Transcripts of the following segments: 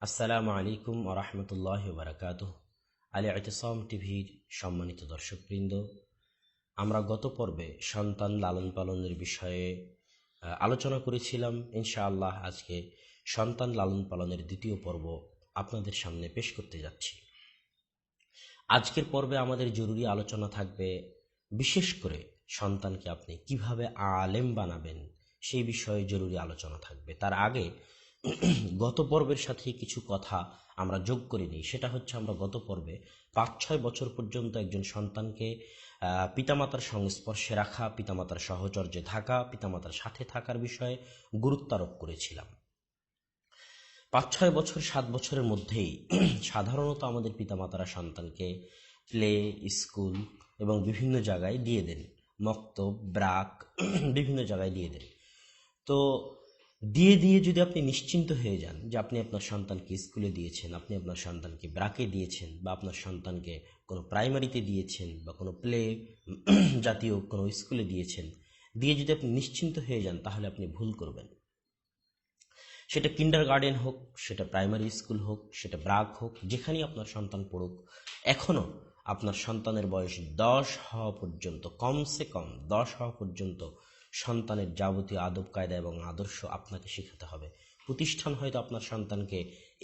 আসসালামু আলাইকুম ওয়া রাহমাতুল্লাহি ওয়া বারাকাতুহু। আল ইতিসাম টিভির সম্মানিত দর্শকবৃন্দ, আমরা গত পর্বে সন্তান লালন পালনের বিষয়ে আলোচনা করেছিলাম। ইনশাআল্লাহ আজকে সন্তান লালন পালনের দ্বিতীয় পর্ব আপনাদের সামনে পেশ করতে যাচ্ছি। আজকের পর্বে আমাদের জরুরি আলোচনা থাকবে বিশেষ করে সন্তানকে আপনি কিভাবে আলেম বানাবেন সেই বিষয়ে জরুরি আলোচনা থাকবে। তার আগে গত পর্বের সাথে কিছু কথা আমরা যোগ করে নিই। সেটা হচ্ছে, আমরা গত পর্বে ৫-৬ বছর পর্যন্ত একজন সন্তানকে পিতামাতার সংস্পর্শে রাখা, পিতামাতার সহচর্যে থাকা, পিতামাতার সাথে থাকার বিষয়ে গুরুত্ব আরোপ করেছিলাম। ৫-৬ বছর ৭ বছরের মধ্যেই সাধারণত আমাদের পিতামাতারা সন্তানকে প্লে স্কুল এবং বিভিন্ন জায়গায় দিয়ে দেন, মক্তব ব্রাক বিভিন্ন জায়গায় দিয়ে দেন। তো দিয়ে যদি আপনি নিশ্চিন্ত হয়ে যান যে আপনি আপনার সন্তানকে স্কুলে দিয়েছেন, আপনি আপনার সন্তানকে ব্রাকে দিয়েছেন, বা আপনার সন্তানকে কোনো প্রাইমারিতে দিয়েছেন, বা কোনো প্লে জাতীয় কোনো স্কুলে দিয়েছেন, দিয়ে যদি আপনি নিশ্চিন্ত হয়ে যান, তাহলে আপনি ভুল করবেন। সেটা কিন্ডার গার্ডেন হোক, সেটা প্রাইমারি স্কুল হোক, সেটা ব্রাক হোক, যেখানেই আপনার সন্তান পড়ুক, এখনও আপনার সন্তানের বয়স 10 হওয়া পর্যন্ত, কমসে কম 10 হওয়া পর্যন্ত সন্তানের যাবতীয় আদব কায়দা এবং আদর্শ আপনাকে শেখাতে হবে। প্রতিষ্ঠান হয়তো আপনার সন্তানকে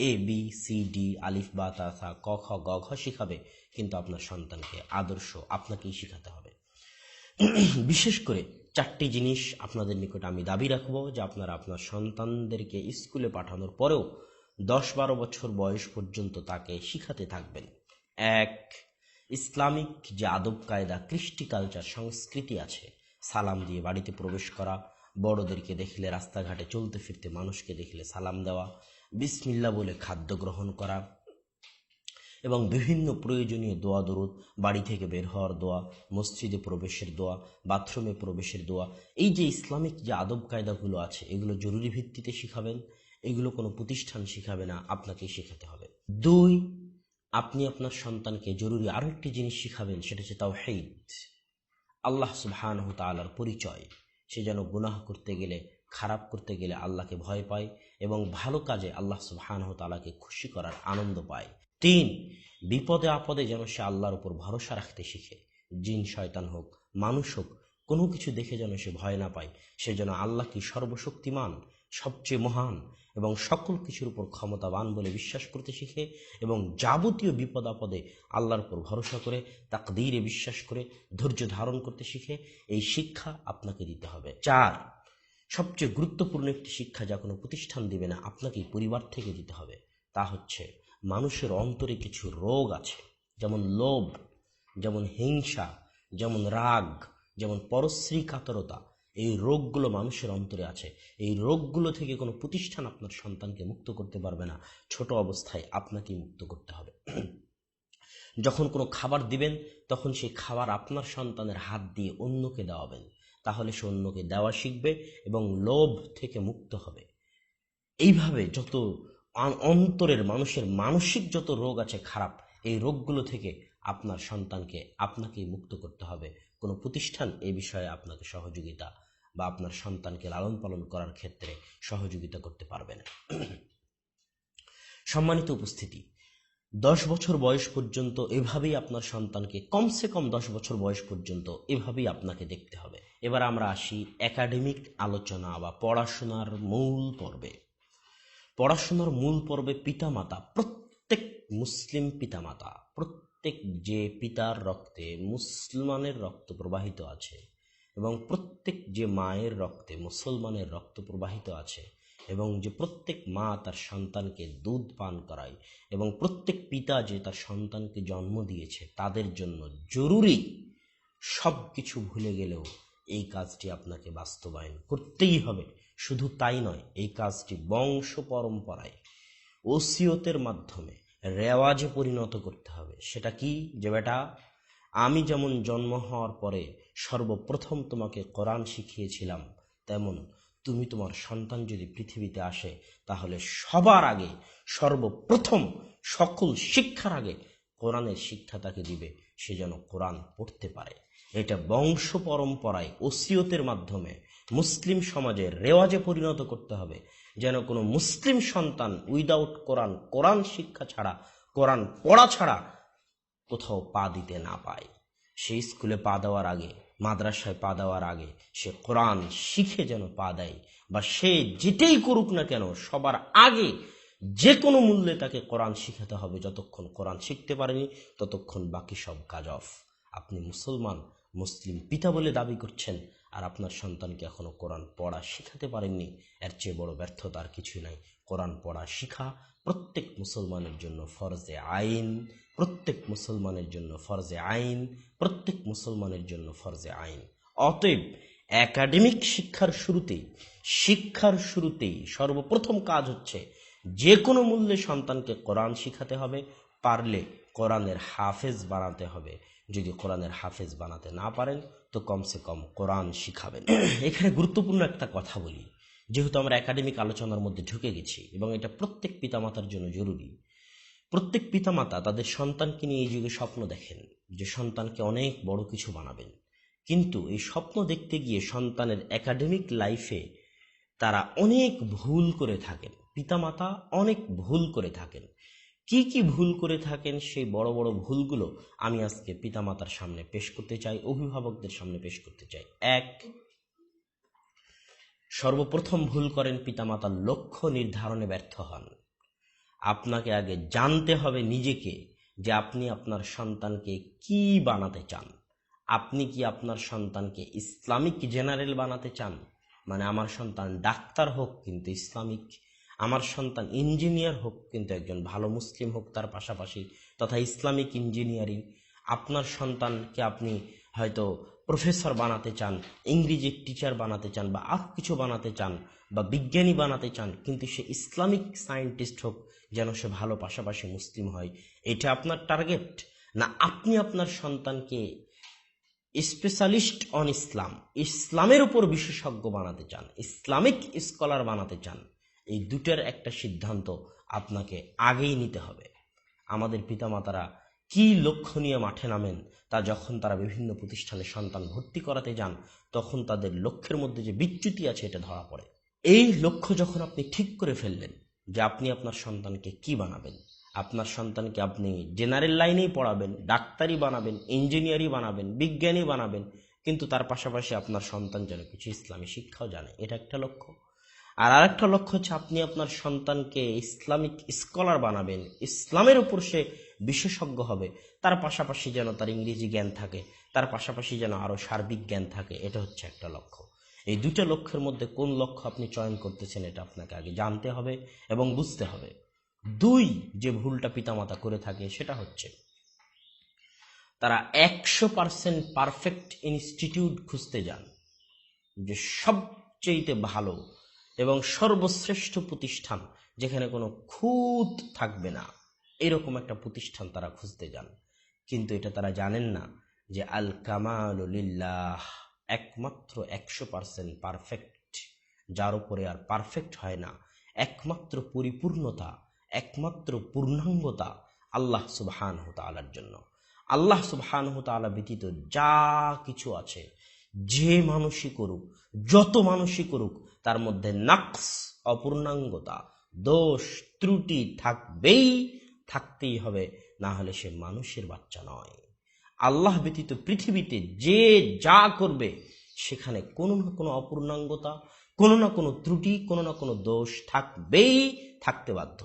ABCD আলিফ বা তা সা ক খ গ ঘ শিখাবে, কিন্তু আপনার সন্তানকে আদর্শ আপনাকেই শিখাতে হবে। বিশেষ করে 4টি জিনিস আপনাদের নিকট আমি দাবি রাখবো যে আপনারা আপনার সন্তানদেরকে স্কুলে পাঠানোর পরেও 10-12 বছর বয়স পর্যন্ত তাকে শিখাতে থাকবেন। 1, ইসলামিক যে আদব কায়দা, কৃষ্টি কালচার, সংস্কৃতি আছে, সালাম দিয়ে বাড়িতে প্রবেশ করা, বড়দেরকে দেখলে, রাস্তাঘাটে চলতে ফিরতে মানুষকে দেখলে সালাম দেওয়া, বিসমিল্লাহ বলে খাদ্য গ্রহণ করা, এবং বিভিন্ন প্রয়োজনীয় দোয়া দরুদ, বাড়ি থেকে বের হওয়ার দোয়া, মসজিদে প্রবেশের দোয়া, বাথরুমে প্রবেশের দোয়া, এই যে ইসলামিক যে আদব কায়দাগুলো আছে, এগুলো জরুরি ভিত্তিতে শিখাবেন। এগুলো কোনো প্রতিষ্ঠান শিখাবে না, আপনাকেই শেখাতে হবে। 2, আপনি আপনার সন্তানকে জরুরি আরো একটি জিনিস শিখাবেন, সেটা হচ্ছে তাওহীদ, আল্লাহ সুবহানাহু ওয়া তাআলার পরিচয়। সে যেন গুনাহ করতে গেলে, খারাপ করতে গেলে আল্লাহকে ভয় পায়, এবং ভালো কাজে আল্লাহ সুবহানাহু ওয়া তাআলাকে খুশি করার আনন্দ পায়। 3, বিপদে আপদে যেন সে আল্লাহর উপর ভরসা রাখতে শিখে। জিন শয়তান হোক, মানুষ হোক, কোনো কিছু দেখে যেন সে ভয় না পায়। সে যেন আল্লাহকে সর্বশক্তিমান, সবচেয়ে মহান এবং সকল কিছুর উপর ক্ষমতাবান বলে বিশ্বাস করতে শিখে, এবং যাবতীয় বিপদ আপদে আল্লাহর উপর ভরসা করে, তাকদীরে বিশ্বাস করে ধৈর্য ধারণ করতে শিখে। এই শিক্ষা আপনাকে দিতে হবে। 4, সবচেয়ে গুরুত্বপূর্ণ একটি শিক্ষা যা কোনো প্রতিষ্ঠান দিবে না, আপনাকেই পরিবার থেকে দিতে হবে। তা হচ্ছে, মানুষের অন্তরে কিছু রোগ আছে, যেমন লোভ, যেমন হিংসা, যেমন রাগ, যেমন পরশ্রী কাতরতা। এই রোগগুলো মানুষের অন্তরে আছে। এই রোগগুলো থেকে কোনো প্রতিষ্ঠান আপনার সন্তানকে মুক্ত করতে পারবে না। ছোট অবস্থায় আপনাকেই মুক্ত করতে হবে। যখন কোনো খাবার দিবেন, তখন সেই খাবার আপনার সন্তানের হাত দিয়ে অন্যকে দেওয়াবেন, তাহলে সে অন্যকে দেওয়া শিখবে এবং লোভ থেকে মুক্ত হবে। এইভাবে যত অন্তরের মানুষের মানসিক যত রোগ আছে খারাপ, এই রোগগুলো থেকে আপনার সন্তানকে আপনাকেই মুক্ত করতে হবে। কোনো প্রতিষ্ঠান এই বিষয়ে আপনাকে সহযোগিতা বা আপনার সন্তানকে লালন পালন করার ক্ষেত্রে সহযোগিতা করতে পারবে না। সম্মানিত উপস্থিতি, 10 বছর বয়স পর্যন্ত এভাবেই আপনার সন্তানকে, কমসে কম 10 বছর বয়স পর্যন্ত এভাবেই আপনাকে দেখতে হবে। এবার আমরা আসি একাডেমিক আলোচনা বা পড়াশোনার মূল পর্বে। পড়াশোনার মূল পর্বে পিতামাতা, প্রত্যেক মুসলিম পিতামাতা, প্রত্যেক যে পিতার রক্তে মুসলমানের রক্ত প্রবাহিত আছে, এবং প্রত্যেক যে মায়ের রক্তে মুসলমানের রক্ত প্রবাহিত আছে, এবং যে প্রত্যেক মা তার সন্তানকে দুধ পান করায়, এবং প্রত্যেক পিতা যে তার সন্তানকে জন্ম দিয়েছে, তাদের জন্য জরুরি, সব কিছু ভুলে গেলেও এই কাজটি আপনাকে বাস্তবায়ন করতেই হবে। শুধু তাই নয়, এই কাজটি বংশ পরম্পরায় ওসিয়তের মাধ্যমে রেওয়াজে পরিণত করতে হবে। সেটা কি? যে বেটা, আমি যেমন জন্ম হওয়ার পরে সর্বপ্রথম তোমাকে কোরআন শিখিয়েছিলাম, তেমন তুমি তোমার সন্তান যদি পৃথিবীতে আসে, তাহলে সবার আগে, সর্বপ্রথম, সকল শিক্ষার আগে কোরআনের শিক্ষা তাকে দিবে, সে যেন কোরআন পড়তে পারে। এটা বংশ পরম্পরায় ওসিয়তের মাধ্যমে মুসলিম সমাজের রেওয়াজে পরিণত করতে হবে। যেন কোনো মুসলিম সন্তান উইদাউট কোরআন শিক্ষা ছাড়া, কোরআন পড়া ছাড়া কোথাও পা দিতে না পায়। সে স্কুলে পা দেওয়ার আগে, মাদ্রাসায় পা দেওয়ার আগে সে কোরআন শিখে যেন পা দেয়, বা সে যেটাই করুক না কেন সবার আগে যে কোনো মূল্যে তাকে কোরআন শিখাতে হবে। যতক্ষণ কোরআন শিখতে পারেনি ততক্ষণ বাকি সব কাজ অফ। আপনি মুসলমান, মুসলিম পিতা বলে দাবি করছেন, আর আপনার সন্তানকে এখনো কোরআন পড়া শিখাতে পারেননি, এর চেয়ে বড় ব্যর্থতা আর কিছুই নাই। কোরআন পড়া শিখা প্রত্যেক মুসলমানের জন্য ফরজে আইন, প্রত্যেক মুসলমানের জন্য ফরজে আইন, প্রত্যেক মুসলমানের জন্য ফরজে আইন। অতএব একাডেমিক শিক্ষার শুরুতেই সর্বপ্রথম কাজ হচ্ছে যে কোনো মূল্যে সন্তানকে কোরআন শিখাতে হবে, পারলে কোরআনের হাফেজ বানাতে হবে। যদি কোরআনের হাফেজ বানাতে না পারেন তো কমসে কম কোরআন শিখাবেন। এখানে গুরুত্বপূর্ণ একটা কথা বলি, যেহেতু আমরা একাডেমিক আলোচনার মধ্যে ঢুকে গেছি এবং এটা প্রত্যেক পিতামাতার জন্য জরুরি। প্রত্যেক পিতামাতা তাদের সন্তানকে নিয়ে এই যুগে স্বপ্ন দেখেন যে সন্তানকে অনেক বড় কিছু বানাবেন, কিন্তু এই স্বপ্ন দেখতে গিয়ে সন্তানের একাডেমিক লাইফে তারা অনেক ভুল করে থাকেন। পিতামাতা অনেক ভুল করে থাকেন। কি কি ভুল করে থাকেন, সেই বড় বড় ভুলগুলো আমি আজকে পিতামাতার সামনে পেশ করতে চাই, অভিভাবকদের সামনে পেশ করতে চাই। এক, সর্বপ্রথম ভুল করেন পিতামাতার লক্ষ্য নির্ধারণে ব্যর্থ হন। আপনাকে আগে জানতে হবে নিজেকে যে আপনি আপনার সন্তানকে কি বানাতে চান। আপনি কি আপনার সন্তানকে ইসলামিক জেনারেল বানাতে চান, মানে আমার সন্তান ডাক্তার হোক কিন্তু ইসলামিক, আমার সন্তান ইঞ্জিনিয়ার হোক কিন্তু একজন ভালো মুসলিম হোক তার পাশাপাশি, তথা ইসলামিক ইঞ্জিনিয়ারিং। আপনার সন্তানকে আপনি হয়তো প্রফেসর বানাতে চান, ইংরেজির টিচার বানাতে চান, বা আর কিছু বানাতে চান, বা বিজ্ঞানী বানাতে চান, কিন্তু সে ইসলামিক সায়েন্টিস্ট হোক, যেন সে ভালো পাশাপাশি মুসলিম হয়। এটা আপনার টার্গেট? না আপনি আপনার সন্তানকে স্পেশালিস্ট অন ইসলামের উপর বিশেষজ্ঞ বানাতে চান, ইসলামিক স্কলার বানাতে চান? এই দুটার একটা সিদ্ধান্ত আপনাকে আগেই নিতে হবে। আমাদের পিতামাতারা কি লক্ষ্য নিয়ে মাঠে নামেন তা যখন তারা বিভিন্ন প্রতিষ্ঠানে সন্তান ভর্তি করাতে যান, তখন তাদের লক্ষ্যের মধ্যে যে বিচ্যুতি আছে এটা ধরা পড়ে। এই লক্ষ্য যখন আপনি ঠিক করে ফেললেন যে আপনি আপনার সন্তানকে কি বানাবেন, আপনার সন্তানকে আপনি জেনারেল লাইনেই পড়াবেন, ডাক্তারি বানাবেন, ইঞ্জিনিয়ারিং বানাবেন, বিজ্ঞানী বানাবেন, কিন্তু তার পাশাপাশি আপনার সন্তান যেন কিছু ইসলামী শিক্ষাও জানে, এটা একটা লক্ষ্য। আর আরেকটা লক্ষ্য হচ্ছে আপনি আপনার সন্তানকে ইসলামিক স্কলার বানাবেন, ইসলামের উপর সে বিশেষজ্ঞ হবে, তার পাশাপাশি যেন তার ইংরেজি জ্ঞান থাকে, তার পাশাপাশি যেন আরও সার্বিক জ্ঞান থাকে। এটা হচ্ছে একটা লক্ষ্য। এই দুটো লক্ষ্যের মধ্যে কোন লক্ষ্য আপনি চয়ন করতেছেন এটা আপনাকে আগে জানতে হবে এবং বুঝতে হবে। দুই, যে ভুলটা পিতামাতা করে থাকে সেটা হচ্ছে তারা 100% পারফেক্ট ইনস্টিটিউট খুঁজতে যান, যে সবচেয়ে ভালো এবং সর্বশ্রেষ্ঠ প্রতিষ্ঠান যেখানে কোনো খুঁত থাকবে না, এরকম একটা প্রতিষ্ঠান তারা খুঁজতে যান। কিন্তু এটা তারা জানেন না যে আল কামালু লিল্লাহ, একমাত্র 100% পারফেক্ট, যার উপরে আর পারফেক্ট হয় না, একমাত্র পরিপূর্ণতা, একমাত্র পূর্ণাঙ্গতা আল্লাহ সুবহানাহু তাআলার জন্য। আল্লাহ সুবহানাহু তাআলা ব্যতীত যা কিছু আছে, যে মানুষই করুক, যত মানুষই করুক, তার মধ্যে নাকস, অপূর্ণাঙ্গতা, দোষ, ত্রুটি থাকতেই হবে, না হলে সে মানুষের বাচ্চা নয়। আল্লাহ ব্যতীত পৃথিবীতে যে যা করবে সেখানে কোনো না কোনো অপূর্ণাঙ্গতা, কোনো না কোনো ত্রুটি, কোনো না কোনো দোষ থাকতে বাধ্য।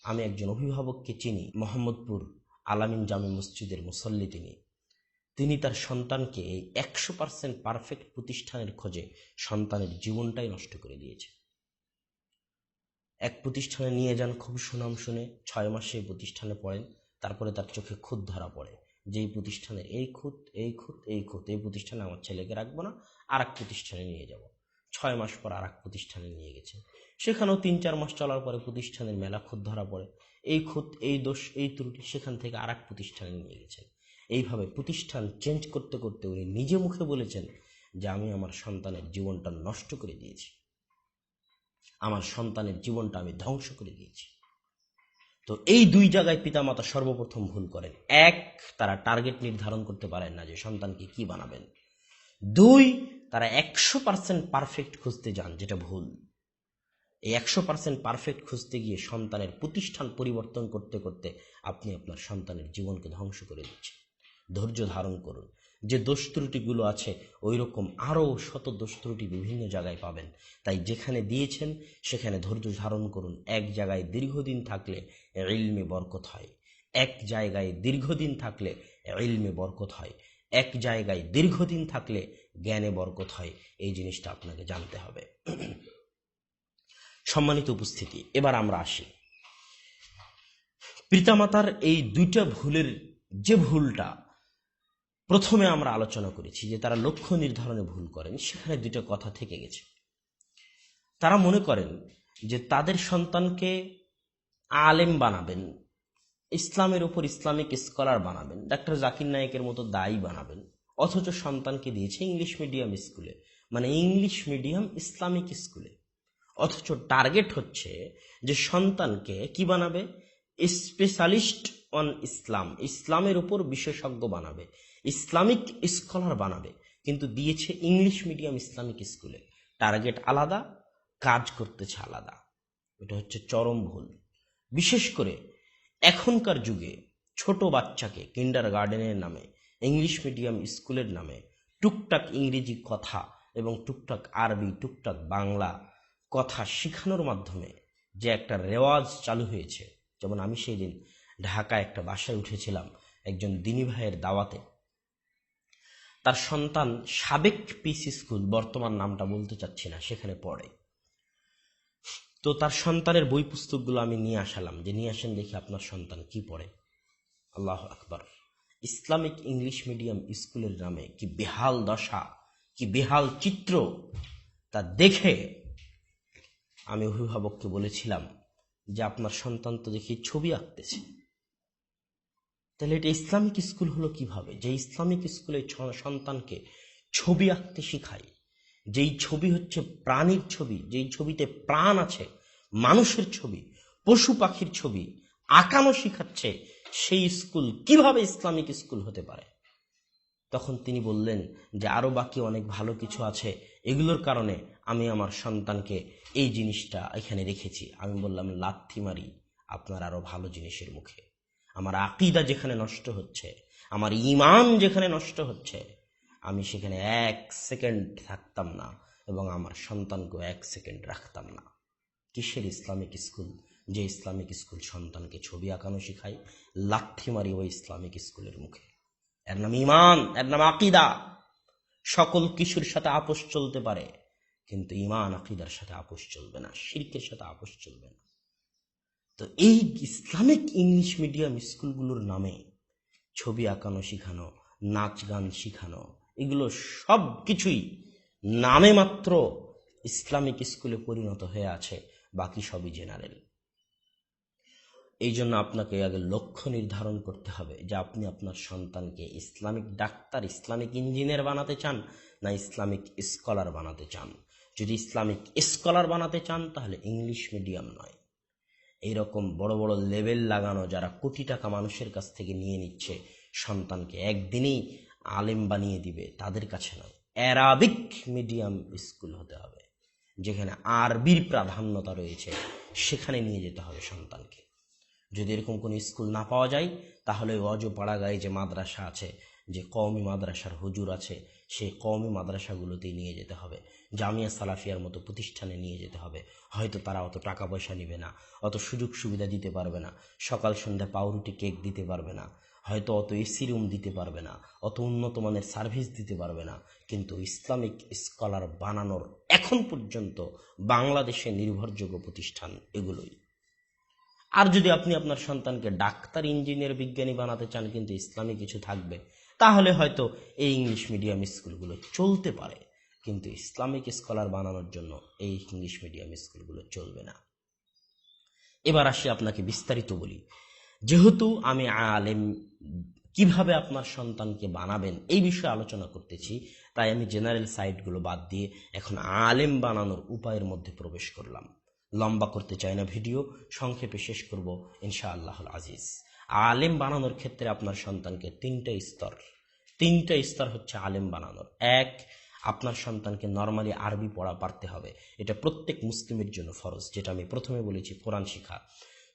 আমি একজন অভিভাবককে চিনি, মোহাম্মদপুর আলামিন জামে মসজিদের মুসল্লি। তিনি তার সন্তানকে এই 100% পারফেক্ট প্রতিষ্ঠানের খোঁজে সন্তানের জীবনটাই নষ্ট করে দিয়েছে। এক প্রতিষ্ঠানে নিয়ে যান, খুব সুনাম শুনে 6 মাসে এই প্রতিষ্ঠানে পড়েন, তারপরে তার চোখে খুঁত ধরা পড়ে যে এই প্রতিষ্ঠানের এই খুঁত, এই প্রতিষ্ঠানে আমার ছেলেকে রাখবো না, আর এক প্রতিষ্ঠানে নিয়ে যাব। 6 মাস পর আর এক প্রতিষ্ঠানে নিয়ে গেছে, সেখানেও 3-4 মাস চলার পরে প্রতিষ্ঠানের মেলা খুঁত ধরা পড়ে, এই খুঁত, এই দোষ, এই ত্রুটি, সেখান থেকে আর এক প্রতিষ্ঠানে নিয়ে গেছেন। এইভাবে প্রতিষ্ঠান চেঞ্জ করতে করতে উনি নিজে মুখে বলেছেন যে আমি আমার সন্তানের জীবনটা নষ্ট করে দিয়েছি, আমার সন্তানের জীবনটা আমি ধ্বংস করে দিয়েছি। তো এই দুই জায়গায় পিতামাতা সর্বপ্রথম ভুল করেন। এক, তারা টার্গেট নির্ধারণ করতে পারেন না যে সন্তানকে কি বানাবেন। দুই, তারা 100% পারফেক্ট খুঁজতে যান, যেটা ভুল। এই 100% পারফেক্ট খুঁজতে গিয়ে সন্তানের প্রতিষ্ঠান পরিবর্তন করতে করতে আপনি আপনার সন্তানের জীবনকে ধ্বংস করে দিচ্ছেন। ধৈর্য ধারণ করুন। যে দোষ ত্রুটিগুলো আছে ওই রকম আরও শত দোষ ত্রুটি বিভিন্ন জায়গায় পাবেন। তাই যেখানে দিয়েছেন সেখানে ধৈর্য ধারণ করুন। এক জায়গায় দীর্ঘদিন থাকলে ইলমে বরকত হয়। এক জায়গায় দীর্ঘদিন থাকলে ইলমে বরকত হয়। এক জায়গায় দীর্ঘদিন থাকলে জ্ঞানে বরকত হয়। এই জিনিসটা আপনাকে জানতে হবে। সম্মানিত উপস্থিতি, এবার আমরা আসি পিতামাতার এই দুইটা ভুলের যে ভুলটা প্রথমে আমরা আলোচনা করেছি যে তারা লক্ষ্য নির্ধারণে ভুল করেন, সেখানে দুইটা কথা থেকে গেছে। তারা মনে করেন যে তাদের সন্তানকে আলেম বানাবেন, ইসলামের উপর ইসলামিক স্কলার বানাবেন, ডাক্তার জাকির নায়েকের মতো দায়ী বানাবেন, অথচ সন্তানকে দিয়েছে ইংলিশ মিডিয়াম স্কুলে, মানে ইংলিশ মিডিয়াম ইসলামিক স্কুলে। অথচ টার্গেট হচ্ছে যে সন্তানকে কি বানাবে, স্পেশালিস্ট অন ইসলাম, ইসলামের উপর বিশেষজ্ঞ বানাবে, ইসলামিক স্কলার বানাবে, কিন্তু দিয়েছে ইংলিশ মিডিয়াম ইসলামিক স্কুলে। টার্গেট আলাদা, কাজ করতেছে আলাদা। এটা হচ্ছে চরম ভুল। বিশেষ করে এখনকার যুগে ছোট বাচ্চাকে কিন্ডার গার্ডেনের নামে, ইংলিশ মিডিয়াম স্কুলের নামে টুকটাক ইংরেজি কথা এবং টুকটাক আরবি, টুকটাক বাংলা কথা শেখানোর মাধ্যমে যে একটা রেওয়াজ চালু হয়েছে। যেমন আমি সেই দিন ঢাকায় একটা বাসায় উঠেছিলাম একজন দিনী ভাইয়ের দাওয়াতে। তার সন্তান সাবেক পিস স্কুল, বর্তমান নামটা বলতে চাচ্ছি না, সেখানে পড়ে। তো তার সন্তানের বই পুস্তকগুলো আমি নিয়ে আসালাম যে নিয়ে আসেন দেখি আপনার সন্তান কি পড়ে। আল্লাহ আকবার! ইসলামিক ইংলিশ মিডিয়াম স্কুলের নামে কি বেহাল দশা, কি বেহাল চিত্র, তা দেখে আমি অভিভাবককে বলেছিলাম যে আপনার সন্তান তো দেখি ছবি আঁকতেছে। তাহলে এটা ইসলামিক স্কুল হলো কিভাবে? যে ইসলামিক স্কুলে সন্তানকে ছবি আঁকতে শিখায়, যেই ছবি হচ্ছে প্রাণীর ছবি, যেই ছবিতে প্রাণ আছে, মানুষের ছবি, পশু পাখির ছবি আঁকানো শিখাচ্ছে, সেই স্কুল কিভাবে ইসলামিক স্কুল হতে পারে? তখন তিনি বললেন যে আরও বাকি অনেক ভালো কিছু আছে, এগুলোর কারণে আমি আমার সন্তানকে এই জিনিসটা এখানে রেখেছি। আমি বললাম, লাথি মারি আপনার আরও ভালো জিনিসের মুখে। আমার আকীদা যেখানে নষ্ট হচ্ছে, আমার ঈমান যেখানে নষ্ট হচ্ছে, আমি সেখানে 1 সেকেন্ড থাকতাম না এবং আমার সন্তানকেও 1 সেকেন্ড রাখতাম না। কিসের ইসলামিক স্কুল? যে ইসলামিক স্কুল সন্তানকে ছবি আঁকানো শিখায়, লাথি মারি ওই ইসলামিক স্কুলের মুখে। এর নাম ঈমান, এর নাম আকীদা। সকল কিছুর সাথে আপোষ চলতে পারে, কিন্তু ঈমান আকীদার সাথে আপোষ চলবে না, শিরকের সাথে আপোষ চলবে না। তো এই ইসলামিক ইংলিশ মিডিয়াম স্কুলগুলোর নামে ছবি আঁকানো শিখানো, নাচ গান শিখানো, এগুলো সব কিছুই নামে মাত্র ইসলামিক স্কুলে পরিণত হয়ে আছে, বাকি সবই জেনারেল। এই জন্য আপনাকে আগে লক্ষ্য নির্ধারণ করতে হবে যে আপনি আপনার সন্তানকে ইসলামিক ডাক্তার, ইসলামিক ইঞ্জিনিয়ার বানাতে চান না ইসলামিক স্কলার বানাতে চান। যদি ইসলামিক স্কলার বানাতে চান তাহলে ইংলিশ মিডিয়াম নয়, এইরকম বড় বড় লেভেল লাগানো যারা কোটি টাকা মানুষের কাছ থেকে নিয়ে নিচ্ছে, সন্তানকে একদিনেই আলেম বানিয়ে দিবে, তাদের কাছে নয়। অ্যারাবিক মিডিয়াম স্কুল হতে হবে, যেখানে আরবির প্রাধান্যতা রয়েছে, সেখানে নিয়ে যেতে হবে সন্তানকে। যদি এরকম কোনো স্কুল না পাওয়া যায় তাহলে অজপাড়া গায়ে যে মাদ্রাসা আছে, যে কওমি মাদ্রাসার হুজুর আছে, সেই কওমি মাদ্রাসাগুলোতেই নিয়ে যেতে হবে, জামিয়া সালাফিয়ার মতো প্রতিষ্ঠানে নিয়ে যেতে হবে। হয়তো তারা অত টাকা পয়সা নেবে না, অত সুযোগ সুবিধা দিতে পারবে না, সকাল সন্ধ্যা পাউরুটি কেক দিতে পারবে না, হয়তো অত এসি রুম দিতে পারবে না, অত উন্নত মানের সার্ভিস দিতে পারবে না, কিন্তু ইসলামিক স্কলার বানানোর এখন পর্যন্ত বাংলাদেশে নির্ভরযোগ্য প্রতিষ্ঠান এগুলোই। আর যদি আপনি আপনার সন্তানকে ডাক্তার, ইঞ্জিনিয়ার, বিজ্ঞানী বানাতে চান কিন্তু ইসলামী কিছু থাকবে, তাহলে হয়তো এই ইংলিশ মিডিয়াম স্কুলগুলো চলতে পারে, কিন্তু ইসলামিক স্কলার বানানোর জন্য এই ইংলিশ মিডিয়াম স্কুলগুলো চলবে না। এবার আসি আপনাকে বিস্তারিত বলি। যেহেতু আমি আলেম, কিভাবে আপনার সন্তানকে বানাবেন এই বিষয়ে আলোচনা করতেছি, তাই আমি জেনারেল সাইটগুলো বাদ দিয়ে এখন আলেম বানানোর উপায়ের মধ্যে প্রবেশ করলাম। লম্বা করতে চাই না ভিডিও, সংক্ষেপে শেষ করব ইনশাআল্লাহুল আজিজ। আলেম বানানোর ক্ষেত্রে আপনার সন্তানকে তিনটা স্তর হচ্ছে আলেম বানানোর। 1, আপনার সন্তানকে নরমালি আরবি পড়া পারতে হবে, এটা প্রত্যেক মুসলিমের জন্য ফরজ, যেটা আমি প্রথমে বলেছি কোরআন শিখা।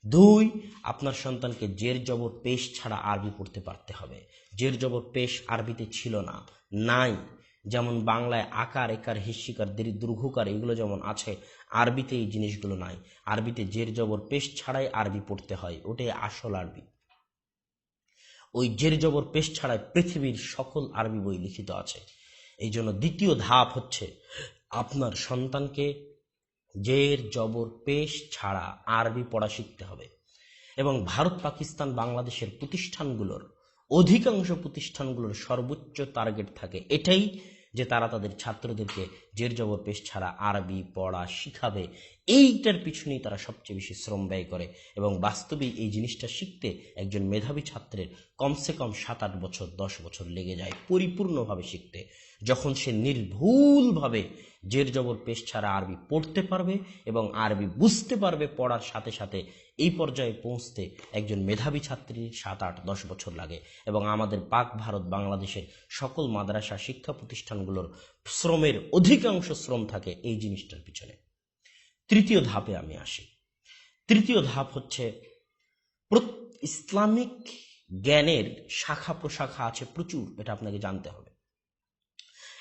2, আপনার সন্তানকে জের জবর পেশ ছাড়া আরবি পড়তে পারতে হবে। জের জবর পেশ আরবিতে ছিল না, নাই। যেমন বাংলায় আকার, একার, হিস্যিকার, দীর্ঘকার এগুলো যেমন আছে, আরবিতে এই জিনিসগুলো নাই। আরবিতে জের জবর পেশ ছাড়াই আরবি পড়তে হয়, ওটাই আসল আরবি। ওই জের জবর পেশ ছাড়াই পৃথিবীর সকল আরবি বই লিখিত আছে। এই জন্য দ্বিতীয় ধাপ হচ্ছে আপনার সন্তানকে জের জবর পেশ ছাড়া আরবি পড়া শিখতে হবে। এবং ভারত, পাকিস্তান, বাংলাদেশের প্রতিষ্ঠানগুলোর অধিকাংশ প্রতিষ্ঠানগুলোর সর্বোচ্চ টার্গেট থাকে এটাই, যে তারা তাদের ছাত্রদেরকে জের জবর পেশ ছাড়া আরবি পড়া শিখাবে। এইটার পিছনেই তারা সবচেয়ে বেশি শ্রম ব্যয় করে। এবং বাস্তবেই এই জিনিসটা শিখতে একজন মেধাবী ছাত্রের কমসে কম 7-8 বছর 10 বছর লেগে যায় পরিপূর্ণভাবে শিখতে। যখন সে নির্ভুলভাবে জের জবর পেশ ছাড়া আরবি পড়তে পারবে এবং আরবি বুঝতে পারবে পড়ার সাথে সাথে, এই পর্যায়ে পৌঁছতে একজন মেধাবী ছাত্রীর 7-8-10 বছর লাগে। এবং আমাদের পাক ভারত বাংলাদেশের সকল মাদ্রাসা শিক্ষা প্রতিষ্ঠানগুলোর শ্রমের অধিকাংশ শ্রম থাকে এই জিনিসটার পিছনে। তৃতীয় ধাপে আমি আসি। তৃতীয় ধাপ হচ্ছে ইসলামিক জ্ঞানের শাখা প্রশাখা আছে প্রচুর, এটা আপনাকে জানতে হবে।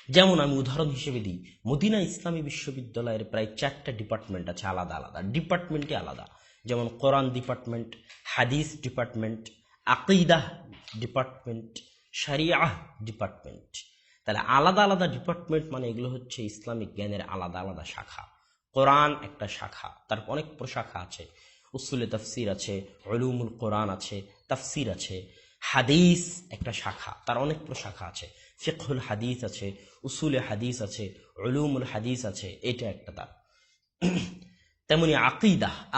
যেমন আমি উদাহরণ হিসেবে দিই, মদিনা ইসলামী বিশ্ববিদ্যালয়ের প্রায় 4টা ডিপার্টমেন্ট আছে, আলাদা আলাদা ডিপার্টমেন্টে আলাদা। যেমন কোরআন ডিপার্টমেন্ট, হাদিস ডিপার্টমেন্ট, আকীদাহ ডিপার্টমেন্ট, শরিয়াহ ডিপার্টমেন্ট। তাহলে আলাদা আলাদা ডিপার্টমেন্ট মানে এগুলো হচ্ছে ইসলামিক জ্ঞানের আলাদা আলাদা শাখা। কোরআন একটা শাখা, তার অনেক প্রশাখা আছে। উসুলে তাফসির আছে, উলুমুল কোরআন আছে, তাফসির আছে। হাদিস একটা শাখা, তার অনেক প্রশাখা আছে। ফিকহুল হাদিস আছে, উসুলে হাদিস আছে, উলুমুল হাদিস আছে, এটা একটা তার। তেমনি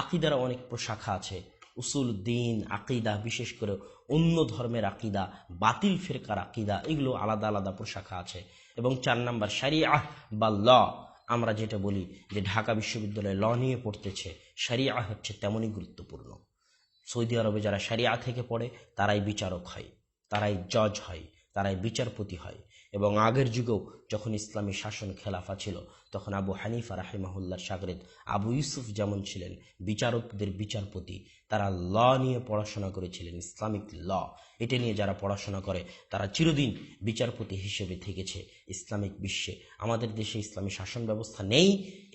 আকিদার অনেক প্রশাখা আছে। উসুল দ্বীন, আকিদা, বিশেষ করে অন্য ধর্মের আকিদা, বাতিল ফিরকার আকিদা, এগুলো আলাদা আলাদা প্রশাখা আছে। এবং 4 নাম্বার শরিয়াহ বা ল, আমরা যেটা বলি যে ঢাকা বিশ্ববিদ্যালয়ে ল নিয়ে পড়তেছে, শরিয়াহ হচ্ছে তেমনই গুরুত্বপূর্ণ। সৌদি আরবে যারা শরিয়া থেকে পড়ে তারাই বিচারক হয়, তারাই জজ হয়, তারাই বিচারপতি হয়। এবং আগের যুগেও যখন ইসলামী শাসন খেলাফা ছিল, তখন আবু হানিফা রাহিমাহুল্লাহর শাগরেদ আবু ইউসুফ যেমন ছিলেন বিচারকদের বিচারপতি, তারা ল নিয়ে পড়াশোনা করেছিলেন, ইসলামিক ল। এটা নিয়ে যারা পড়াশোনা করে তারা চিরদিন বিচারপতি হিসেবে থেকেছে ইসলামিক বিশ্বে। আমাদের দেশে ইসলামী শাসন ব্যবস্থা নেই,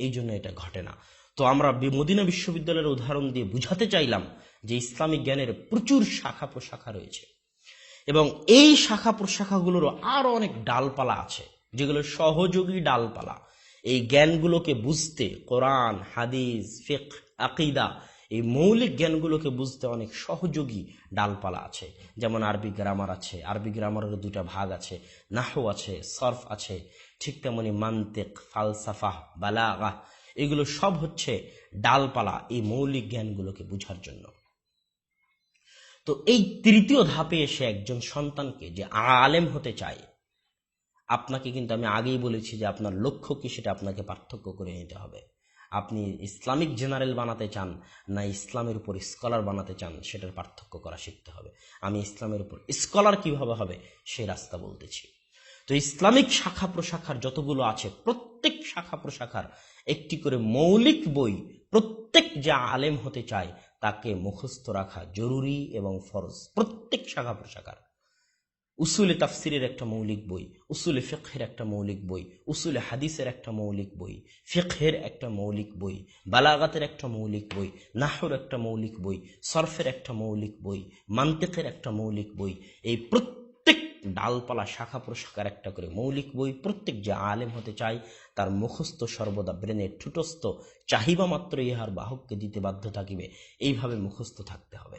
এই জন্য এটা ঘটে না। তো আমরা মদিনা বিশ্ববিদ্যালয়ের উদাহরণ দিয়ে বুঝাতে চাইলাম যে ইসলামিক জ্ঞানের প্রচুর শাখা প্রশাখা রয়েছে এবং এই শাখা প্রশাখাগুলোরও আরো অনেক ডালপালা আছে, যেগুলো সহযোগী ডালপালা। এই জ্ঞানগুলোকে বুঝতে, কোরআন, হাদিস, ফিকহ, আকীদা, এই মৌলিক জ্ঞানগুলোকে বুঝতে অনেক সহযোগী ডালপালা আছে। যেমন আরবি গ্রামার আছে, আরবি গ্রামারের 2টা ভাগ আছে, নাহু আছে, সরফ আছে। ঠিক তেমনি মান্তিক, ফালসাফা, বালাগা, এগুলো সব হচ্ছে ডালপালা এই মৌলিক জ্ঞানগুলোকে বোঝার জন্য। তো এই তৃতীয় ধাপে এসে একজন সন্তানকে যে আলেম হতে চায়, আপনাকে কিন্তু আমি আগেই বলেছি যে আপনার লক্ষ্য কি সেটা আপনাকে পার্থক্য করে নিতে হবে। আপনি ইসলামিক জেনারেল বানাতে চান না ইসলামের উপর স্কলার বানাতে চান, সেটার পার্থক্য করা শিখতে হবে। আমি ইসলামের উপর স্কলার কিভাবে হবে সেই রাস্তা বলতেছি। তো ইসলামিক শাখা প্রশাখার যতগুলো আছে, প্রত্যেক শাখা প্রশাখার একটি করে মৌলিক বই প্রত্যেক যে আলেম হতে চায় তাকে মুখস্থ রাখা জরুরি এবং ফরজ। প্রত্যেক শাখা প্রশাখার উসুলে তাফসিরের একটা মৌলিক বই, উসুলে ফিকহের একটা মৌলিক বই, উসুলে হাদিসের একটা মৌলিক বই, ফিকহের একটা মৌলিক বই, বালাগাতের একটা মৌলিক বই, নাহর একটা মৌলিক বই, সরফের একটা মৌলিক বই, মান্তিকের একটা মৌলিক বই। এই প্রত্যেক ডালপালা শাখা প্রশাখার একটা করে মৌলিক বই প্রত্যেক যে আলেম হতে চায় তার মুখস্থ সর্বদা ব্রেনে ঠুটস্থ, চাহিবা মাত্র ইহার বাহককে দিতে বাধ্য থাকিবে, এইভাবে মুখস্থ থাকতে হবে।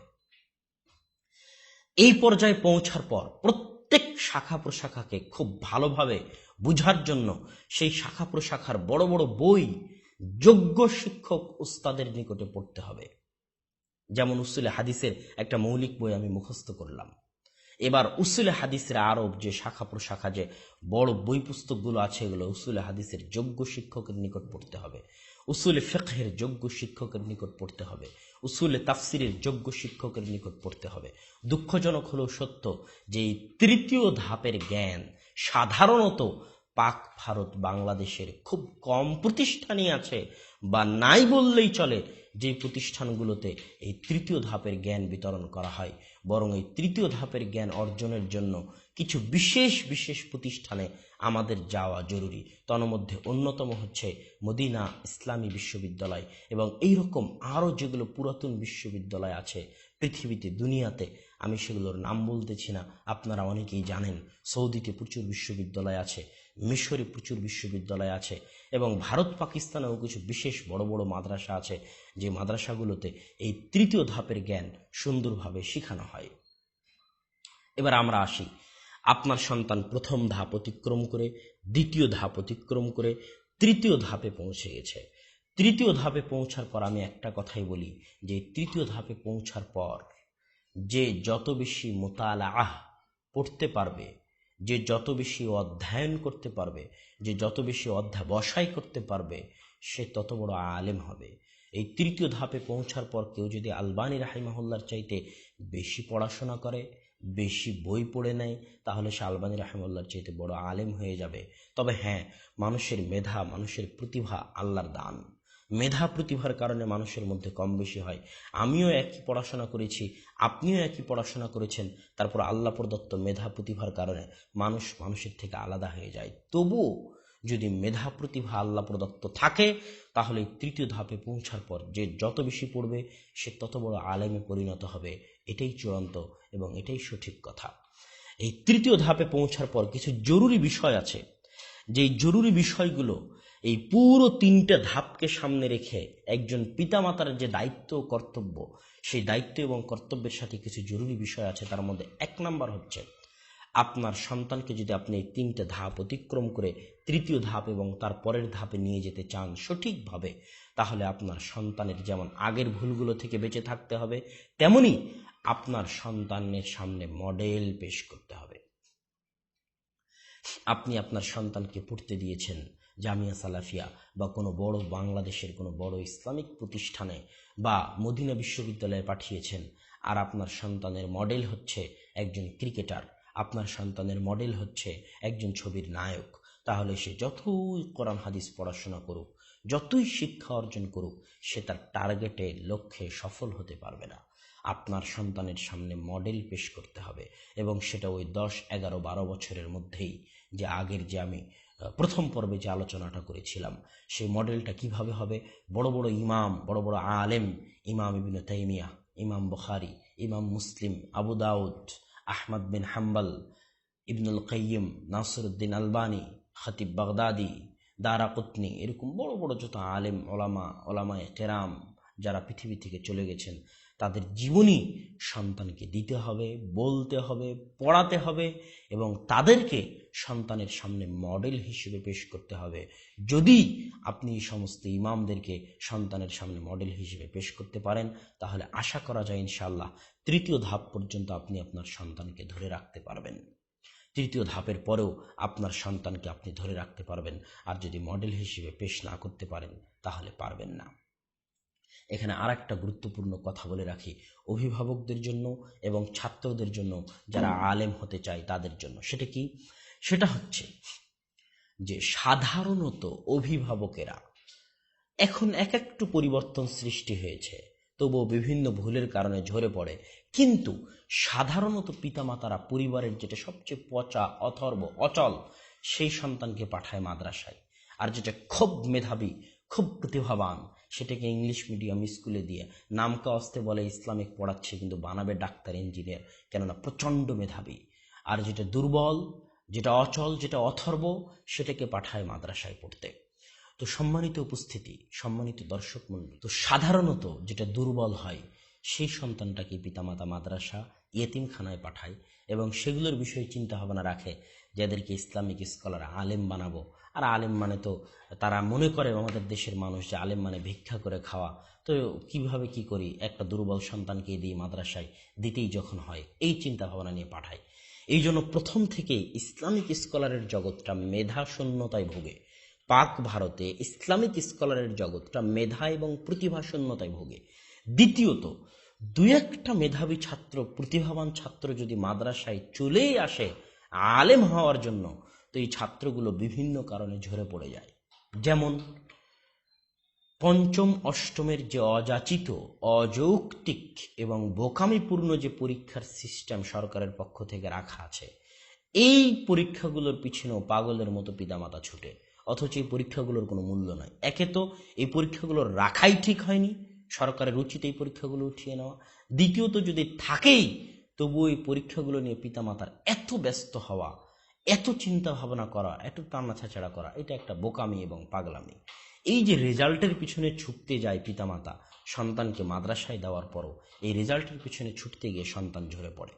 এই পর্যায়ে পৌঁছার পর প্রত্যেক শাখা প্রশাখাকে খুব ভালোভাবে বুঝার জন্য সেই শাখা প্রশাখার বড় বড় বই যোগ্য শিক্ষক উস্তাদের নিকটে পড়তে হবে। যেমন উসুলে হাদিসের একটা মৌলিক বই আমি মুখস্থ করলাম, এবার উসুলে হাদিসের আরব যে শাখা প্রশাখা যে বড় বই পুস্তকগুলো আছে, এগুলো উসুলে হাদিসের যোগ্য শিক্ষকের নিকট পড়তে হবে, উসুলে ফিকহের যোগ্য শিক্ষকের নিকট পড়তে হবে, উসুলে তাফসিরের যোগ্য শিক্ষকের নিকট পড়তে হবে। দুঃখজনক হলেও সত্য যে এই তৃতীয় ধাপের জ্ঞান সাধারণত পাক ভারত বাংলাদেশের খুব কম প্রতিষ্ঠানই আছে, বা নাই বললেই চলে, যে প্রতিষ্ঠানগুলোতে এই তৃতীয় ধাপের জ্ঞান বিতরণ করা হয়। বরং এই তৃতীয় ধাপের জ্ঞান অর্জনের জন্য কিছু বিশেষ বিশেষ প্রতিষ্ঠানে আমাদের যাওয়া জরুরি। তন্মধ্যে অন্যতম হচ্ছে মদিনা ইসলামী বিশ্ববিদ্যালয়, এবং এইরকম আরও যেগুলো পুরাতন বিশ্ববিদ্যালয় আছে পৃথিবীতে, দুনিয়াতে, আমি সেগুলোর নাম বলতেছি না, আপনারা অনেকেই জানেন। সৌদিতে প্রচুর বিশ্ববিদ্যালয় আছে, মিশরে প্রচুর বিশ্ববিদ্যালয় আছে, এবং ভারত পাকিস্তানেও কিছু বিশেষ বড় বড় মাদ্রাসা আছে, যে মাদ্রাসাগুলোতে এই তৃতীয় ধাপের জ্ঞান সুন্দরভাবে শেখানো হয়। এবার আমরা আসি, আপনার সন্তান প্রথম ধাপ অতিক্রম করে, দ্বিতীয় ধাপ অতিক্রম করে তৃতীয় ধাপে পৌঁছে গেছে। তৃতীয় ধাপে পৌঁছার পর আমি একটা কথাই বলি, যে তৃতীয় ধাপে পৌঁছার পর যে যত বেশি মুতালাআহ পড়তে পারবে, যে যত বেশি অধ্যয়ন করতে পারবে, যে যত বেশি অধ্যাবসায় করতে পারবে, সে তত বড় আলেম হবে। এই তৃতীয় ধাপে পৌঁছার পর কেউ যদি আলবানী রাহিমাহুল্লাহর চাইতে বেশি পড়াশোনা করে, বেশি বই পড়ে নেয়, তাহলে সে আলবানী রাহিমাহুল্লাহর চাইতে বড় আলেম হয়ে যাবে। তবে হ্যাঁ, মানুষের মেধা, মানুষের প্রতিভা আল্লাহর দান। মেধা প্রতিভার কারণে মানুষের মধ্যে কম বেশি হয়। আমিও একই পড়াশোনা করেছি, আপনিও একই পড়াশোনা করেছেন, তারপর আল্লাহ প্রদত্ত মেধা প্রতিভার কারণে মানুষ মানুষের থেকে আলাদা হয়ে যায়। তবুও যদি মেধা প্রতিভা আল্লাহ প্রদত্ত থাকে, তাহলে তৃতীয় ধাপে পৌঁছার পর যে যত বেশি পড়বে, সে তত বড় আলেমে পরিণত হবে। এটাই চূড়ান্ত এবং এটাই সঠিক কথা। এই তৃতীয় ধাপে পৌঁছার পর কিছু জরুরি বিষয় আছে, যেই জরুরি বিষয়গুলো এই পুরো তিনটা ধাপকে সামনে রেখে একজন পিতামাতার যে দায়িত্ব ও কর্তব্য, সেই দায়িত্ব এবং কর্তব্যের সাথে কিছু জরুরি বিষয় আছে। তার মধ্যে 1 নাম্বার হচ্ছে, আপনার সন্তানকে যদি আপনি এই তিনটে ধাপ অতিক্রম করে তৃতীয় ধাপ এবং তার পরের ধাপে নিয়ে যেতে চান সঠিকভাবে, তাহলে আপনার সন্তানের যেমন আগের ভুলগুলো থেকে বেঁচে থাকতে হবে, তেমনি আপনার সন্তানের সামনে মডেল পেশ করতে হবে। আপনি আপনার সন্তানকে পড়তে দিয়েছেন জামিয়া সালাফিয়া বা কোনো বড় বাংলাদেশের কোনো বড় ইসলামিক প্রতিষ্ঠানে বা মদিনা বিশ্ববিদ্যালয়ে পাঠিয়েছেন, আর আপনার সন্তানের মডেল হচ্ছে একজন ক্রিকেটার, আপনার সন্তানের মডেল হচ্ছে একজন ছবির নায়ক, তাহলে সে যতই কোরআন হাদিস পড়াশোনা করুক, যতই শিক্ষা অর্জন করুক, সে তার টার্গেটে, লক্ষ্যে সফল হতে পারবে না। আপনার সন্তানের সামনে মডেল পেশ করতে হবে, এবং সেটা ওই 10, 11, 12 বছরের মধ্যেই, যে আগের যে আমি প্রথম পর্বে যে আলোচনাটা করেছিলাম, সেই মডেলটা কিভাবে হবে। বড় বড় ইমাম, বড় বড় আলেম, ইমাম ইবনে তাইমিয়া, ইমাম বুখারী, ইমাম মুসলিম, আবু দাউদ, আহমদ বিন হাম্বল, ইবনুল কাইয়িম, নাসিরউদ্দিন আলবানী, খতিব বাগদাদি, দারাকুতনি, এরকম বড় বড় যত আলেম, ওলামায়ে কেরাম যারা পৃথিবী থেকে চলে গেছেন, তাদের জীবনী সন্তানকে দিতে হবে, বলতে হবে, পড়াতে হবে, এবং তাদেরকে সন্তানের সামনে মডেল হিসেবে পেশ করতে হবে। যদি আপনি সমস্ত ইমামদেরকে সন্তানের সামনে মডেল হিসেবে পেশ করতে পারেন, তাহলে আশা করা যায় ইনশাআল্লাহ তৃতীয় ধাপ পর্যন্ত আপনি আপনার সন্তানকে ধরে রাখতে পারবেন। তৃতীয় ধাপের পরেও আপনার সন্তানকে আপনি ধরে রাখতে পারবেন। আর যদি মডেল হিসেবে পেশ না করতে পারেন, তাহলে পারবেন না। এখানে আর একটা গুরুত্বপূর্ণ কথা বলে রাখি, অভিভাবকদের জন্য এবং ছাত্রদের জন্য, যারা আলেম হতে চায় তাদের জন্য। সেটা কি? সেটা হচ্ছে যে সাধারণত অভিভাবকেরা এখন একটু পরিবর্তন সৃষ্টি হয়েছে, তবুও বিভিন্ন ভুলের কারণে ঝরে পড়ে, কিন্তু সাধারণত পিতামাতারা পরিবারের যেটা সবচেয়ে পচা, অথর্ব, অচল, সেই সন্তানকে পাঠায় মাদ্রাসায়। আর যেটা খুব মেধাবী, খুব প্রতিভাবান, সেটাকে ইংলিশ মিডিয়াম স্কুলে দিয়ে নামকা অস্তে বলে ইসলামিক পড়াচ্ছে, কিন্তু বানাবে ডাক্তার, ইঞ্জিনিয়ার, কেননা প্রচণ্ড মেধাবী। আর যেটা দুর্বল, যেটা অচল, যেটা অথর্ব, সেটাকে পাঠায় মাদ্রাসায় পড়তে। তো সম্মানিত উপস্থিতি, সম্মানিত দর্শক মণ্ডলী, তো সাধারণত যেটা দুর্বল হয়, সেই সন্তানটাকে পিতামাতা মাদ্রাসা, ইয়েতিমখানায় পাঠায়, এবং সেগুলোর বিষয়ে চিন্তা ভাবনা রাখে, যাদেরকে ইসলামিক স্কলার, আলেম বানাবো। আর আলেম মানে তো তারা মনে করে, আমাদের দেশের মানুষ, যে আলেম মানে ভিক্ষা করে খাওয়া। তো কিভাবে কি করি, একটা দুর্বল সন্তানকে দিই মাদ্রাসায়, দিতেই যখন হয়, এই চিন্তা ভাবনা নিয়ে পাঠায়। এই জন্য প্রথম থেকে ইসলামিক স্কলারের জগৎটা মেধা শূন্যতায় ভোগে। পাক ভারতে ইসলামিক স্কলারের জগৎটা মেধা এবং প্রতিভা শূন্যতায় ভোগে। দ্বিতীয়ত, 2-1টা মেধাবী ছাত্র, প্রতিভাবান ছাত্র যদি মাদ্রাসায় চলেই আসে আলেম হওয়ার জন্য, তো এই ছাত্রগুলো বিভিন্ন কারণে ঝরে পড়ে যায়। যেমন পঞ্চম অষ্টমের যে অযাচিত, অযৌক্তিক এবং বোকামিপূর্ণ যে পরীক্ষার সিস্টেম সরকারের পক্ষ থেকে রাখা আছে, এই পরীক্ষাগুলোর পিছনেও পাগলের মতো পিতামাতা ছুটে, অথচ এই পরীক্ষাগুলোর কোনো মূল্য নাই। একে তো এই পরীক্ষাগুলোর রাখাই ঠিক হয়নি, সরকারের উচিত এই পরীক্ষাগুলো উঠিয়ে নেওয়া। দ্বিতীয়ত যদি থাকেই, তবুও এই পরীক্ষাগুলো নিয়ে পিতামাতার এত ব্যস্ত হওয়া, এত চিন্তা ভাবনা করা, এত টানাছাড়া করা, এটা একটা বোকামি এবং পাগলামি। এই যে রেজাল্টের পিছনে ছুটতে যায় পিতামাতা সন্তানকে মাদ্রাসায় দেওয়ার পরও, এই রেজাল্টের পিছনে ছুটতে গিয়ে সন্তান ঝরে পড়ে।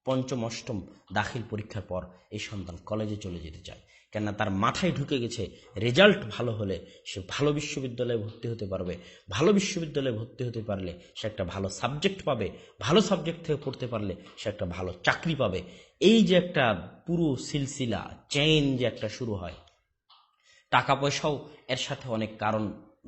পঞ্চম অষ্টম দাখিল পরীক্ষার পর এই সন্তান কলেজে চলে যেতে চায়, কেননা তার মাথায় ঢুকে গেছে রেজাল্ট ভালো হলে সে ভালো বিশ্ববিদ্যালয়ে ভর্তি হতে পারবে, ভালো বিশ্ববিদ্যালয়ে ভর্তি হতে পারলে সে একটা ভালো সাবজেক্ট পাবে, ভালো সাবজেক্ট থেকে পড়তে পারলে সে একটা ভালো চাকরি পাবে। এই যে একটা পুরো সিলসিলা চেইন যে একটা শুরু হয়, টাকা পয়সাও এর সাথে অনেক কারণ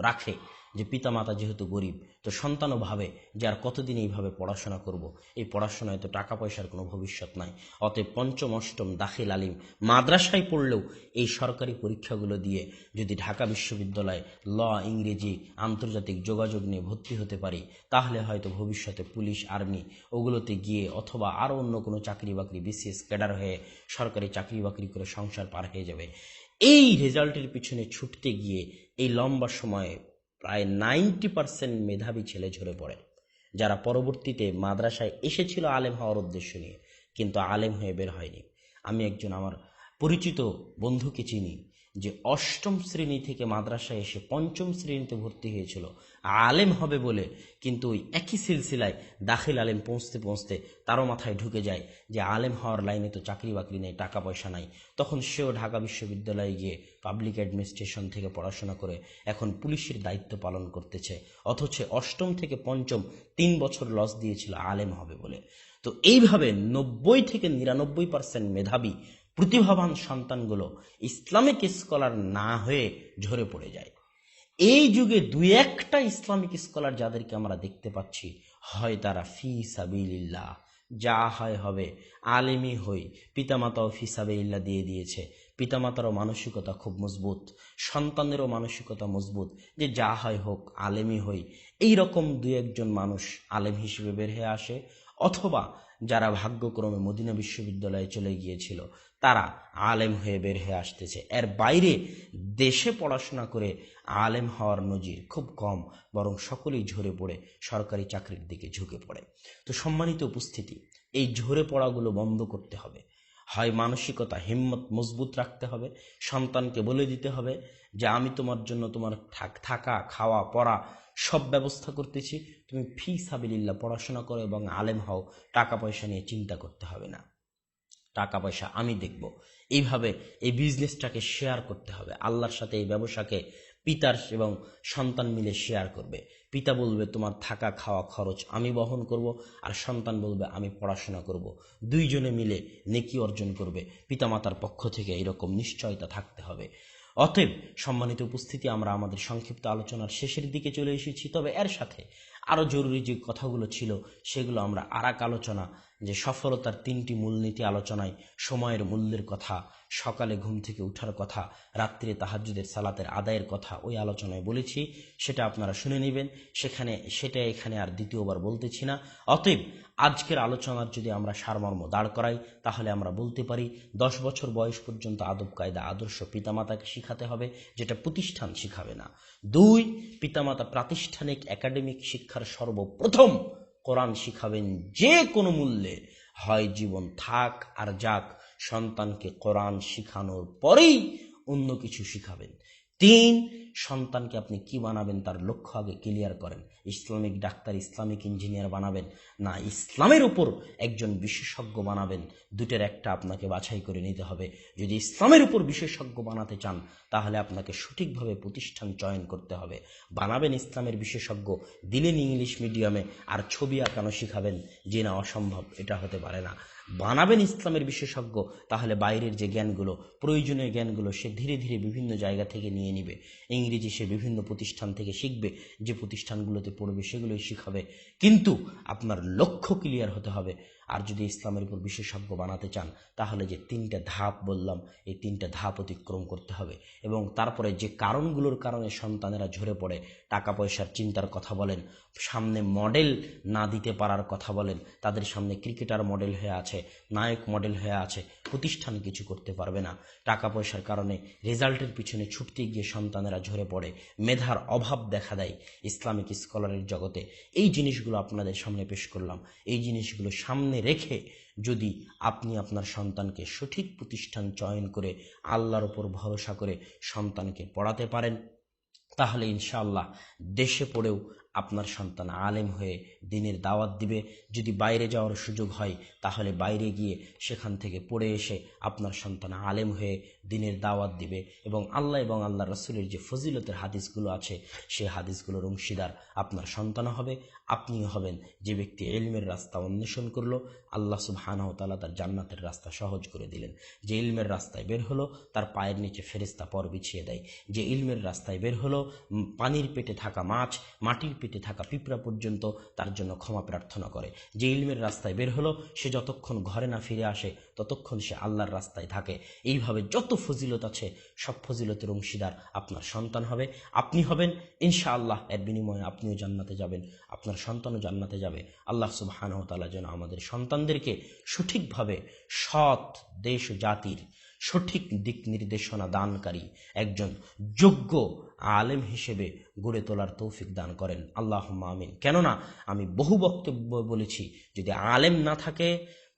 রাখে, যে পিতামাতা যেহেতু গরিব, তো সন্তানও ভাবে যে আর কতদিন এইভাবে পড়াশোনা করব, এই পড়াশোনায় তো টাকা পয়সার কোনো ভবিষ্যৎ নাই। অতএব পঞ্চম অষ্টম দাখিল আলিম মাদ্রাসায় পড়লেও এই সরকারি পরীক্ষাগুলো দিয়ে যদি ঢাকা বিশ্ববিদ্যালয়ে ল, ইংরেজি, আন্তর্জাতিক যোগাযোগ নিয়ে ভর্তি হতে পারি, তাহলে হয়তো ভবিষ্যতে পুলিশ, আর্মি ওগুলোতে গিয়ে অথবা আরও অন্য কোনো চাকরি বাকরি, বিসিএস ক্যাডার হয়ে সরকারি চাকরি বাকরি করে সংসার পার হয়ে যাবে। এই রেজাল্টের পিছনে ছুটতে গিয়ে এই লম্বা সময়ে প্রায় 90% মেধাবী ছেলে ঝরে পড়ে, যারা পরবর্তীতে মাদ্রাসায় এসেছিল আলেম হওয়ার উদ্দেশ্য নিয়ে, কিন্তু আলেম হয়ে বের হয়নি। আমি একজন আমার পরিচিত বন্ধুকে চিনি, যে অষ্টম শ্রেণী থেকে মাদ্রাসায় এসে পঞ্চম শ্রেণীতে ভর্তি হয়েছিল আলেম হবে বলে, কিন্তু ওই একই সিলসিলায় দাখিল আলেম পৌঁছতে পৌঁছতে তারও মাথায় ঢুকে যায় যে আলেম হওয়ার লাইনে তো চাকরি বাকরি নেই, টাকা পয়সা নাই। তখন সেও ঢাকা বিশ্ববিদ্যালয়ে গিয়ে পাবলিক অ্যাডমিনিস্ট্রেশন থেকে পড়াশোনা করে এখন পুলিশের দায়িত্ব পালন করতেছে, অথচ অষ্টম থেকে পঞ্চম 3 বছর লস দিয়েছিল আলেম হবে বলে। তো এইভাবে 90 থেকে 99% মেধাবী প্রতিভাবান সন্তানগুলো ইসলামিক স্কলার না হয়ে ঝরে পড়ে যায়। এই যুগে 2-1টা ইসলামিক স্কলার যাদেরকে আমরা দেখতে পাচ্ছি, হয় তারা ফি সাবিলিল্লাহ, যা হয় হবে, আলেমই হই, পিতামাতাও ফি সাবিলিল্লাহ দিয়ে দিয়েছে, পিতামাতারও মানসিকতা খুব মজবুত, সন্তানেরও মানসিকতা মজবুত, যে যা হয় হোক আলেমই হই। এই রকম 2-1জন মানুষ আলেম হিসেবে বের হয়ে আসে, অথবা যারা ভাগ্যক্রমে মদিনা বিশ্ববিদ্যালয়ে চলে গিয়েছিল তারা আলেম হয়ে বের হয়ে আসতেছে। এর বাইরে দেশে পড়াশোনা করে আলেম হওয়ার নজির খুব কম, বরং সকলেই ঝরে পড়ে সরকারি চাকরির দিকে ঝুঁকে পড়ে। তো সম্মানিত উপস্থিতি, এই ঝরে পড়াগুলো বন্ধ করতে হবে। হয় মানসিকতা হিম্মত মজবুত রাখতে হবে, সন্তানকে বলে দিতে হবে যে আমি তোমার জন্য তোমার থাকা, খাওয়া, পড়া সব ব্যবস্থা করতেছি, তুমি ফি সাবিলিল্লাহ পড়াশোনা করো এবং আলেম হও, টাকা পয়সা নিয়ে চিন্তা করতে হবে না, টাকা পয়সা আমি দেখব। এইভাবে এই বিজনেসটাকে শেয়ার করতে হবে আল্লাহর সাথে। এই ব্যবসাকে পিতার এবং সন্তান মিলে শেয়ার করবে। পিতা বলবে তোমার থাকা খাওয়া খরচ আমি বহন করব, আর সন্তান বলবে আমি পড়াশোনা করব। দুইজনে মিলে নেকি অর্জন করবে। পিতামাতার পক্ষ থেকে এরকম নিশ্চয়তা থাকতে হবে। অতএব সম্মানিত উপস্থিতি, আমরা আমাদের সংক্ষিপ্ত আলোচনার শেষের দিকে চলে এসেছি। তবে এর সাথে আরও জরুরি যে কথাগুলো ছিল সেগুলো আমরা আরেক আলোচনা, যে সফলতার 3টি মূলনীতি আলোচনায় সময়ের মূল্যের কথা, সকালে ঘুম থেকে ওঠার কথা, রাত্রে তাহাজ্জুদের সালাতের আদায়ের কথা ওই আলোচনায় বলেছি, সেটা আপনারা শুনে নেবেন। সেটা এখানে আর দ্বিতীয়বার বলতেছি না। অতএব আজকের আলোচনার যদি আমরা সারমর্ম দাঁড় করাই, তাহলে আমরা বলতে পারি 10 বছর বয়স পর্যন্ত আদব কায়দা আদর্শ পিতামাতাকে শিখাতে হবে, যেটা প্রতিষ্ঠান শিখাবে না। 2, পিতামাতা প্রাতিষ্ঠানিক একাডেমিক শিক্ষার সর্বপ্রথম কোরআন শিখাবেন যে কোনো মূল্যে, হয় জীবন থাক আর যাক, সন্তানকে কোরআন শিখানোর পরেই অন্য কিছু শিখাবেন। 3, সন্তানকে আপনি কি বানাবেন তার লক্ষ্য আগে ক্লিয়ার করেন। ইসলামিক ডাক্তার, ইসলামিক ইঞ্জিনিয়ার বানাবেন না ইসলামের উপর একজন বিশেষজ্ঞ বানাবেন, দুটোর একটা আপনাকে বাছাই করে নিতে হবে। যদি ইসলামের উপর বিশেষজ্ঞ বানাতে চান, তাহলে আপনাকে সঠিকভাবে প্রতিষ্ঠান চয়ন করতে হবে। বানাবেন ইসলামের বিশেষজ্ঞ, দিলেন ইংলিশ মিডিয়ামে, আর ছবি আঁকানো শিখাবেন, যে না অসম্ভব, এটা হতে পারে না। বানাবেন ইসলামের বিশেষজ্ঞ, তাহলে বাইরের যে জ্ঞানগুলো, প্রয়োজনীয় জ্ঞানগুলো সে ধীরে ধীরে বিভিন্ন জায়গা থেকে নিয়ে নিবে। ইংরেজি সে বিভিন্ন প্রতিষ্ঠান থেকে শিখবে, যে প্রতিষ্ঠানগুলোতে পড়বে সেগুলোই শিখাবে, কিন্তু আপনার লক্ষ্য ক্লিয়ার হতে হবে। আর যদি ইসলামের উপর বিশেষজ্ঞ বানাতে চান তাহলে যে 3টা ধাপ বললাম, এই 3টা ধাপ অতিক্রম করতে হবে। এবং তারপরে যে কারণগুলোর কারণে সন্তানেরা ঝরে পড়ে, টাকা পয়সার চিন্তার কথা বলেন, সামনে মডেল না দিতে পারার কথা বলেন, তাদের সামনে ক্রিকেটার মডেল হয়ে আছে, নায়ক মডেল হয়ে আছে, প্রতিষ্ঠান কিছু করতে পারবে না, টাকা পয়সার কারণে রেজাল্টের পিছনে ছুটতে গিয়ে সন্তানেরা ঝরে পড়ে, মেধার অভাব দেখা দেয় ইসলামিক স্কলারের জগতে। এই জিনিসগুলো আপনাদের সামনে পেশ করলাম। এই জিনিসগুলো সামনে রেখে যদি আপনি আপনার সন্তানকে সঠিক প্রতিষ্ঠান চয়ন করে আল্লাহর উপর ভরসা করে সন্তানকে পড়াতে পারেন, তাহলে ইনশাআল্লাহ দেশে পড়েও আপনার সন্তান আলেম হয়ে দ্বীনের দাওয়াত দিবে। যদি বাইরে যাওয়ার সুযোগ হয় তাহলে বাইরে গিয়ে সেখান থেকে পড়ে এসে আপনার সন্তান আলেম হয়ে দ্বীনের দাওয়াত দিবে এবং আল্লাহ রাসূলের যে ফজিলতের হাদিসগুলো আছে সেই হাদিসগুলোর অংশীদার আপনার সন্তান হবে, আপনিও হবেন। যে ব্যক্তি ইলমের রাস্তা অন্বেষণ করলো, আল্লাহ সুবহানাহু ওয়া তাআলা তার জান্নাতের রাস্তা সহজ করে দিলেন। যে ইলমের রাস্তায় বের হলো তার পায়ের নিচে ফেরেশতা পর বিছিয়ে দেয়। যে ইলমের রাস্তায় বের হলো, পানির পেটে থাকা মাছ, মাটির পেটে থাকা পিঁপড়া পর্যন্ত তার জন্য ক্ষমা প্রার্থনা করে। যে ইলমের রাস্তায় বের হলো সে যতক্ষণ ঘরে না ফিরে আসে ততক্ষণ সে আল্লাহর রাস্তায় থাকে। এইভাবে যত ফজিলত আছে সব ফজিলতের অংশীদার আপনার সন্তান হবে, আপনি হবেন। ইনশাআল্লাহ এর বিনিময়ে আপনিও জান্নাতে যাবেন, আপনার সন্তানও জান্নাতে যাবে। আল্লাহ সুবহানাহু ওয়া তাআলা যেন আমাদের সন্তানদেরকে সঠিকভাবে সৎ দেশ ও জাতির সঠিক দিক নির্দেশনা দানকারী একজন যোগ্য আলেম হিসেবে গড়ে তোলার তৌফিক দান করেন। আল্লাহুম্মা আমিন। কেননা আমি বহু বক্তব্য বলেছি, যদি আলেম না থাকে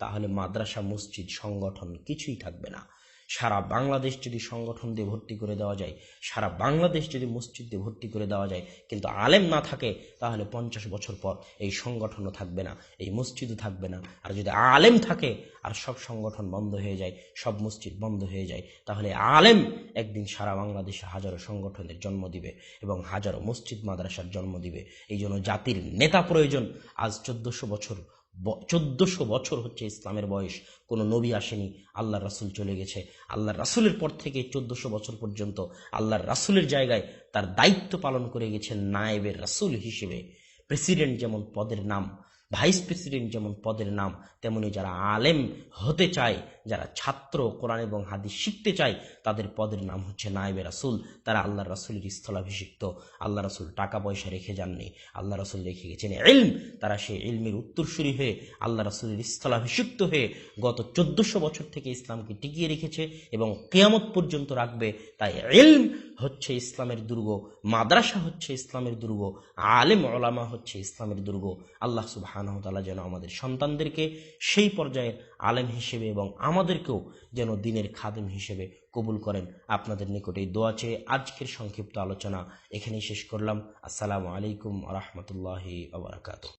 তাহলে মাদ্রাসা, মসজিদ, সংগঠন কিছুই থাকবে না। সারা বাংলাদেশ যদি সংগঠন দিয়ে ভর্তি করে দেওয়া যায়, সারা বাংলাদেশ যদি মসজিদ দিয়ে ভর্তি করে দেওয়া যায়, কিন্তু আলেম না থাকে তাহলে 50 বছর পর এই সংগঠনও থাকবে না, এই মসজিদও থাকবে না। আর যদি আলেম থাকে আর সব সংগঠন বন্ধ হয়ে যায়, সব মসজিদ বন্ধ হয়ে যায়, তাহলে আলেম একদিন সারা বাংলাদেশে হাজারো সংগঠনের জন্ম দিবে এবং হাজারো মসজিদ মাদ্রাসার জন্ম দিবে। এই জন্য জাতির নেতা প্রয়োজন। আজ 1400 বছর হচ্ছে ইসলামের বয়স, কোনো নবী আসেনি, আল্লাহর রাসূল চলে গেছে। আল্লাহর রাসূলের পর থেকে 1400 বছর পর্যন্ত আল্লাহর রাসূলের জায়গায় তার দায়িত্ব পালন করে গেছেন নায়েবের রাসূল হিসেবে। প্রেসিডেন্ট যেমন পদের নাম, ভাইস প্রেসিডেন্ট যেমন পদের নাম, তেমনি যারা আলেম হতে চায়, যারা ছাত্র কোরআন এবং হাদিস শিখতে চায়, তাদের পদের নাম হচ্ছে নায়েবে রাসূল। তারা আল্লাহর রাসূলের স্থলাভিষিক্ত। আল্লাহ রাসূল টাকা পয়সা রেখে যাননি, আল্লাহ রাসূল রেখে গেছেন ইলম। তারা সেই ইলমের উত্তরসূরি হয়ে আল্লাহ রাসূলের স্থলাভিষিক্ত হয়ে গত 1400 বছর থেকে ইসলামকে টিকিয়ে রেখেছে এবং কিয়ামত পর্যন্ত রাখবে। তাই ইলম হচ্ছে ইসলামের দুর্গ, মাদ্রাসা হচ্ছে ইসলামের দুর্গ, আলেম ওলামা হচ্ছে ইসলামের দুর্গ। আল্লাহ সুবহানাহু ওয়া তাআলা যেন আমাদের সন্তানদেরকে সেই পর্যায়ের আলেম হিসেবে এবং আমাদেরকেও যেন দ্বীনের খাদেম হিসেবে কবুল করেন। আপনাদের নিকটে দোয়া চেয়ে আজকের সংক্ষিপ্ত আলোচনা এখানেই শেষ করলাম। আসসালামু আলাইকুম ওয়া রাহমাতুল্লাহি ওয়া বারাকাতুহু।